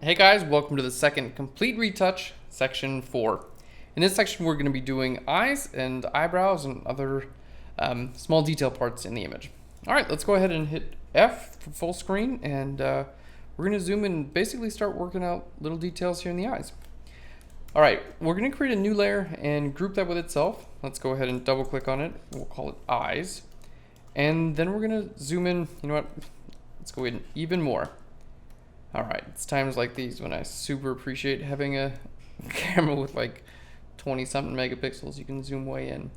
Hey guys, welcome to the second complete retouch, section 4. In this section we're going to be doing eyes and eyebrows and other small detail parts in the image. Alright, let's go ahead and hit F for full screen, and we're going to zoom in and basically start working out little details here in the eyes. Alright, we're going to create a new layer and group that with itself. Let's go ahead and double click on it. We'll call it eyes. And then we're going to zoom in, you know what, let's go in even more. Alright, it's times like these when I super appreciate having a camera with like 20 something megapixels. You can zoom way in.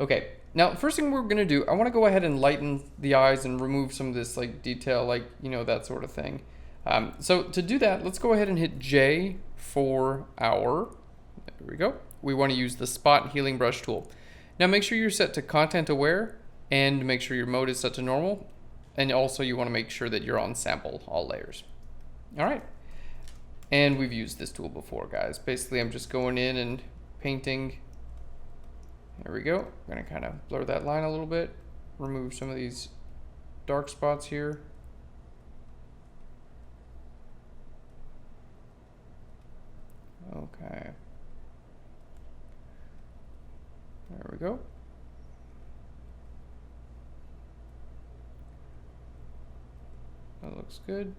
Okay, now first thing we're going to do, I want to go ahead and lighten the eyes and remove some of this like detail, like, you know, that sort of thing. So to do that, let's go ahead and hit J for our, there we go. We want to use the spot healing brush tool. Now make sure you're set to content aware and make sure your mode is set to normal. And also you want to make sure that you're on sample all layers. All right, and we've used this tool before, guys. Basically, I'm just going in and painting. There we go. I'm gonna kind of blur that line a little bit, remove some of these dark spots here. Okay. There we go. That looks good.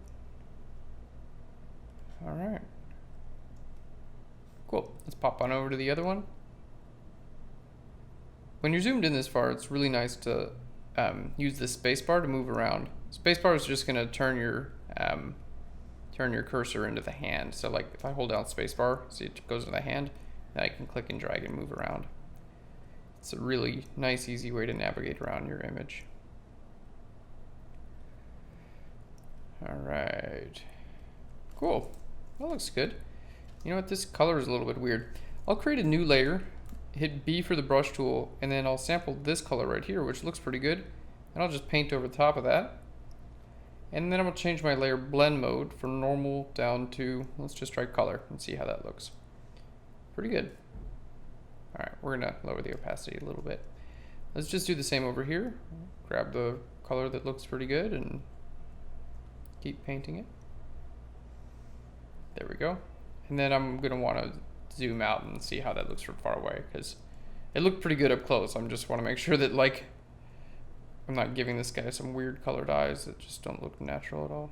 All right, cool. Let's pop on over to the other one. When you're zoomed in this far, it's really nice to use the spacebar to move around. Spacebar is just going to turn your cursor into the hand. So like if I hold down spacebar, see it goes to the hand, then I can click and drag and move around. It's a really nice, easy way to navigate around your image. All right, cool. That looks good. You know what, this color is a little bit weird. I'll create a new layer, hit B for the brush tool, and then I'll sample this color right here, which looks pretty good. And I'll just paint over the top of that. And then I'm gonna change my layer blend mode from normal down to, let's just try color and see how that looks. Pretty good. All right, we're gonna lower the opacity a little bit. Let's just do the same over here. Grab the color that looks pretty good and keep painting it. There we go. And then I'm going to want to zoom out and see how that looks from far away, because it looked pretty good up close. I just want to make sure that, like, I'm not giving this guy some weird colored eyes that just don't look natural at all.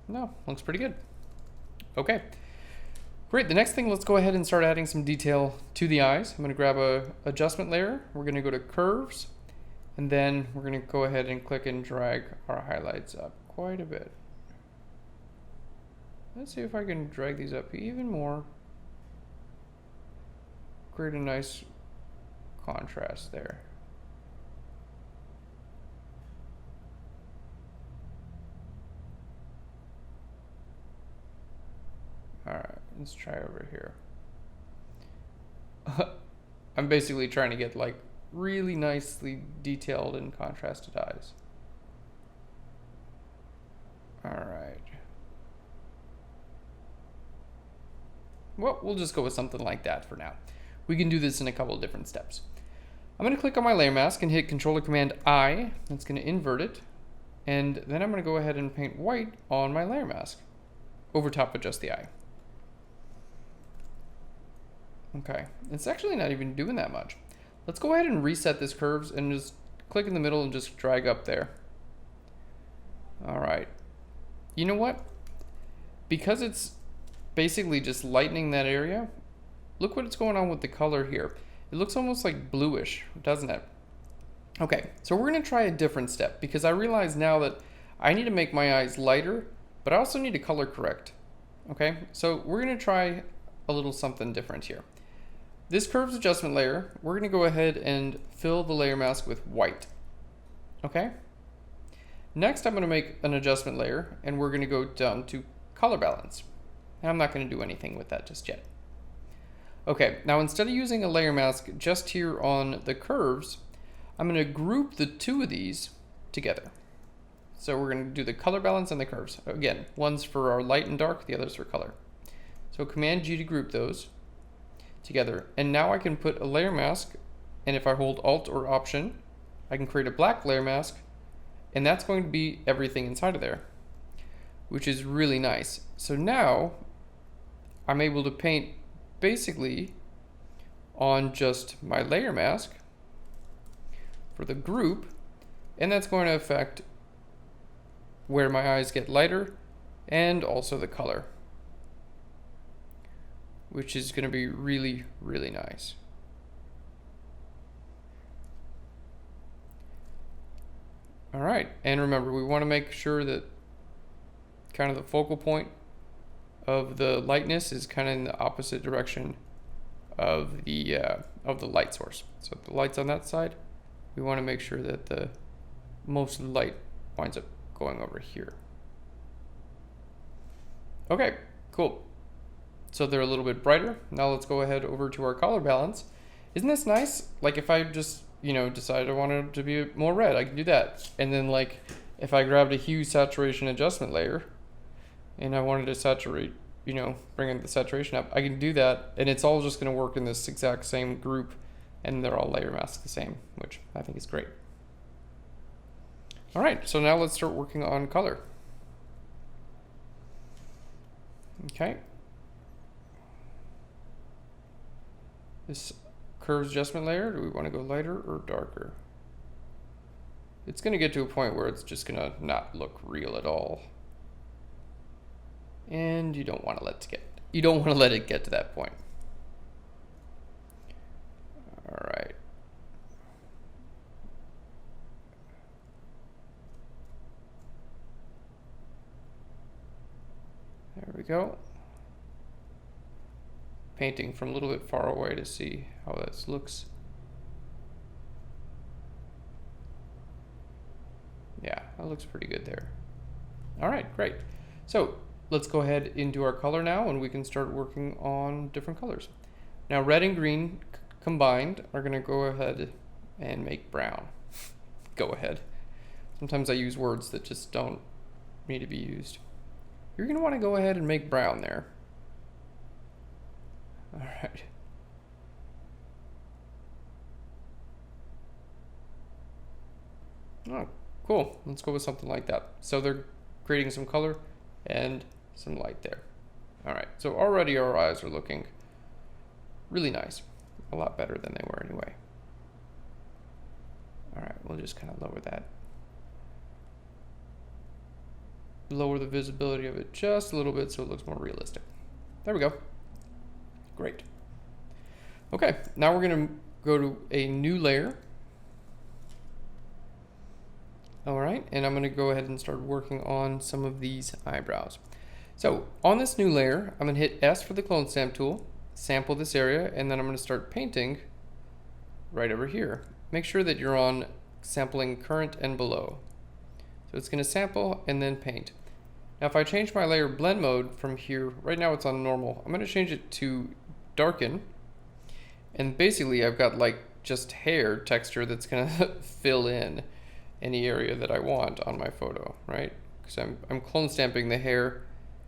No, looks pretty good. Okay. Great. The next thing, let's go ahead and start adding some detail to the eyes. I'm going to grab a adjustment layer. We're going to go to curves, and then we're going to go ahead and click and drag our highlights up quite a bit. Let's see if I can drag these up even more. Create a nice contrast there. All right, let's try over here. I'm basically trying to get like really nicely detailed and contrasted eyes. All right. Well, we'll just go with something like that for now. We can do this in a couple of different steps. I'm going to click on my layer mask and hit Control Command I. That's going to invert it. And then I'm going to go ahead and paint white on my layer mask over top of just the eye. Okay, it's actually not even doing that much. Let's go ahead and reset this curves and just click in the middle and just drag up there. All right. You know what? Because it's basically just lightening that area, look what's going on with the color here. It looks almost like bluish, doesn't it? Okay, so we're going to try a different step, because I realize now that I need to make my eyes lighter, but I also need to color correct. Okay, so we're going to try a little something different here. This curves adjustment layer, we're going to go ahead and fill the layer mask with white. Okay, next I'm going to make an adjustment layer, and we're going to go down to color balance. And I'm not going to do anything with that just yet. Okay, now instead of using a layer mask just here on the curves, I'm going to group the two of these together. So we're going to do the color balance and the curves. Again, one's for our light and dark, the other's for color. So Command G to group those together. And now I can put a layer mask, and if I hold Alt or Option, I can create a black layer mask, and that's going to be everything inside of there. which is really nice. So now I'm able to paint basically on just my layer mask for the group, and that's going to affect where my eyes get lighter and also the color, which is going to be really, really nice. All right, and remember, we want to make sure that kind of the focal point of the lightness is kind of in the opposite direction of the light source. So if the light's on that side, we want to make sure that the most light winds up going over here. Okay, cool. So they're a little bit brighter. Now let's go ahead over to our color balance. Isn't this nice? Like if I just, decide I want it to be more red, I can do that. And then like if I grabbed a hue saturation adjustment layer and I wanted to saturate, bring the saturation up, I can do that. And it's all just going to work in this exact same group, and they're all layer masked the same, which I think is great. All right, so now let's start working on color. Okay. This curves adjustment layer, do we want to go lighter or darker? It's going to get to a point where it's just going to not look real at all. And you don't want to let it get to that point. All right. There we go. Painting from a little bit far away to see how this looks. Yeah, that looks pretty good there. All right, great. So let's go ahead into our color now, and we can start working on different colors. Now red and green combined are going to go ahead and make brown. Go ahead. Sometimes I use words that just don't need to be used. You're going to want to go ahead and make brown there. All right. Oh, cool. Let's go with something like that. So they're creating some color and some light there. All right. So already our eyes are looking really nice. A lot better than they were anyway. All right. We'll just kind of lower that. Lower the visibility of it just a little bit so it looks more realistic. There we go. Great. Okay, now we're going to go to a new layer. All right, and I'm going to go ahead and start working on some of these eyebrows. So on this new layer, I'm going to hit S for the clone stamp tool, sample this area, and then I'm going to start painting right over here. Make sure that you're on sampling current and below. So it's going to sample and then paint. Now if I change my layer blend mode from here, right now it's on normal, I'm going to change it to darken, and basically I've got like just hair texture that's going to fill in any area that I want on my photo, right? Because I'm clone stamping the hair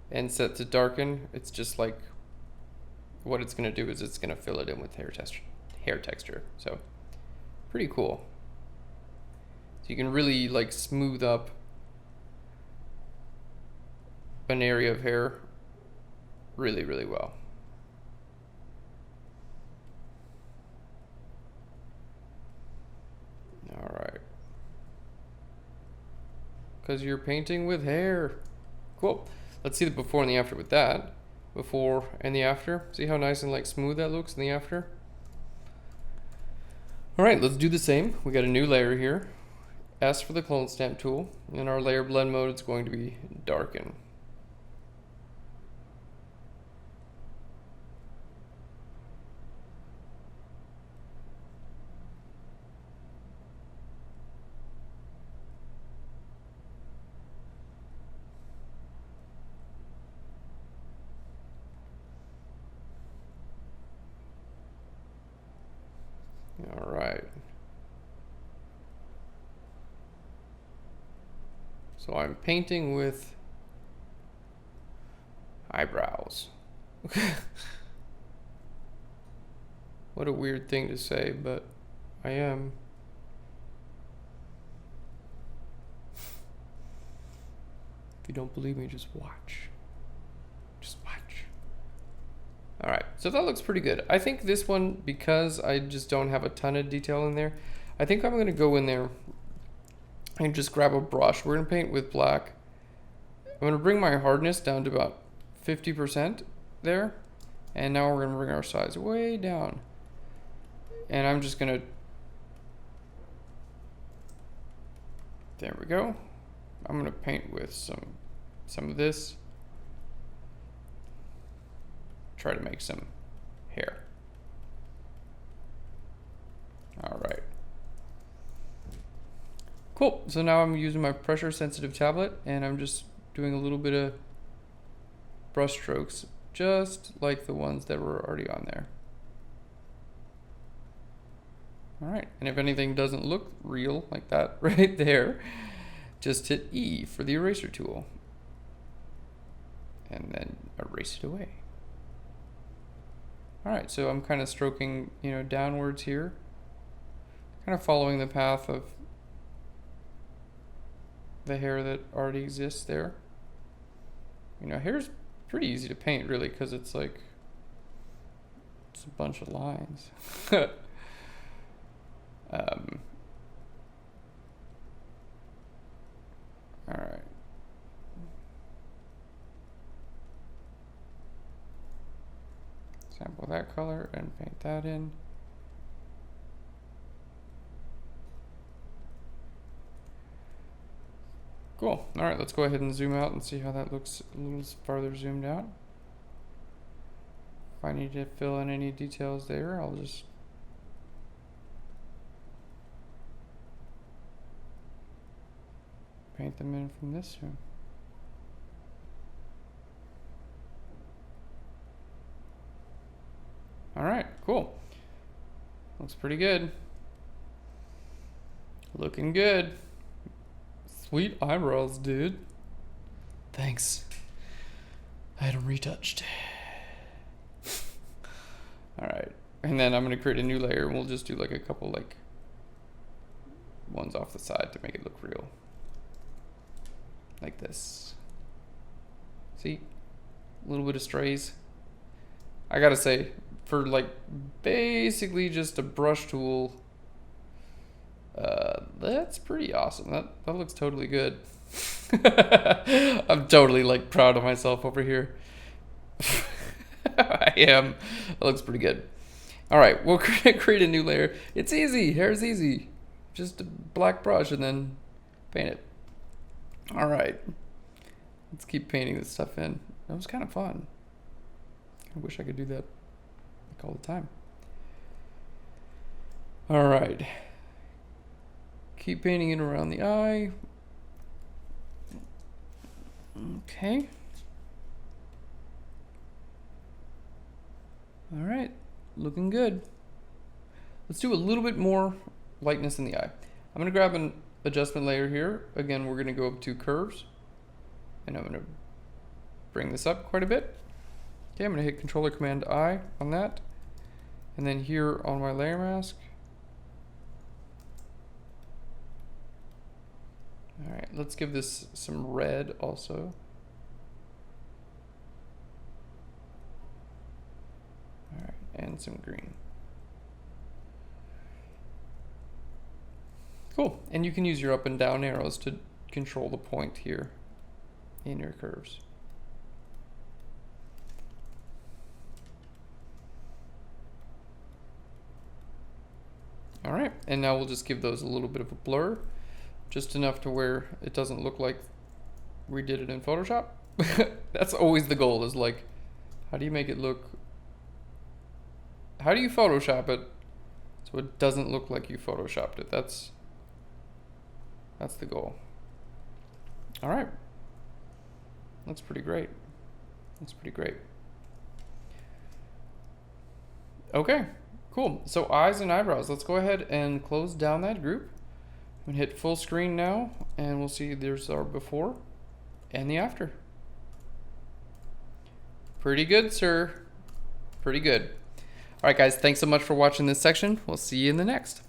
and set to darken. It's just like what it's going to do is it's going to fill it in with hair texture. So pretty cool. So you can really like smooth up an area of hair really, really well. All right. Because you're painting with hair. Cool. Let's see the before and the after with that. Before and the after. See how nice and like smooth that looks in the after? All right, let's do the same. We got a new layer here. S for the clone stamp tool. And our layer blend mode is going to be darken. All right. So I'm painting with eyebrows. What a weird thing to say, but I am. If you don't believe me, just watch. Just watch. All right, so that looks pretty good. I think this one, because I just don't have a ton of detail in there, I think I'm gonna go in there and just grab a brush. We're gonna paint with black. I'm gonna bring my hardness down to about 50% there. And now we're gonna bring our size way down. And I'm just gonna, there we go. I'm gonna paint with some of this. Try to make some hair. All right. Cool, so now I'm using my pressure sensitive tablet and I'm just doing a little bit of brush strokes, just like the ones that were already on there. All right, and if anything doesn't look real like that right there, just hit E for the eraser tool and then erase it away. All right, so I'm kind of stroking, downwards here, kind of following the path of the hair that already exists there. Hair's pretty easy to paint, really, because it's like, it's a bunch of lines. All right. Sample that color and paint that in. Cool. All right, let's go ahead and zoom out and see how that looks a little farther zoomed out. If I need to fill in any details there, I'll just paint them in from this zoom. All right, cool. Looks pretty good. Looking good. Sweet eyebrows, dude. Thanks. I had them retouched. All right, and then I'm gonna create a new layer and we'll just do like a couple like ones off the side to make it look real. Like this. See? A little bit of strays. I gotta say, for like basically just a brush tool, that's pretty awesome. That looks totally good. I'm totally like proud of myself over here. I am. That looks pretty good. All right, we'll create a new layer. It's easy. Hair's easy. Just a black brush and then paint it. All right. Let's keep painting this stuff in. That was kind of fun. I wish I could do that like all the time. All right. Keep painting it around the eye. Okay. All right, looking good. Let's do a little bit more lightness in the eye. I'm gonna grab an adjustment layer here. Again, we're gonna go up to curves and I'm gonna bring this up quite a bit. Okay, I'm gonna hit Controller Command I on that. And then here on my layer mask. All right, let's give this some red also. All right, and some green. Cool, and you can use your up and down arrows to control the point here in your curves. All right, and now we'll just give those a little bit of a blur, just enough to where it doesn't look like we did it in Photoshop. That's always the goal, is like, how do you make it look, how do you Photoshop it so it doesn't look like you Photoshopped it? That's the goal. All right, looks pretty great. Looks pretty great. Okay. Cool, so eyes and eyebrows. Let's go ahead and close down that group. I'm gonna hit full screen now, and we'll see there's our before and the after. Pretty good, sir. Pretty good. All right, guys, thanks so much for watching this section. We'll see you in the next.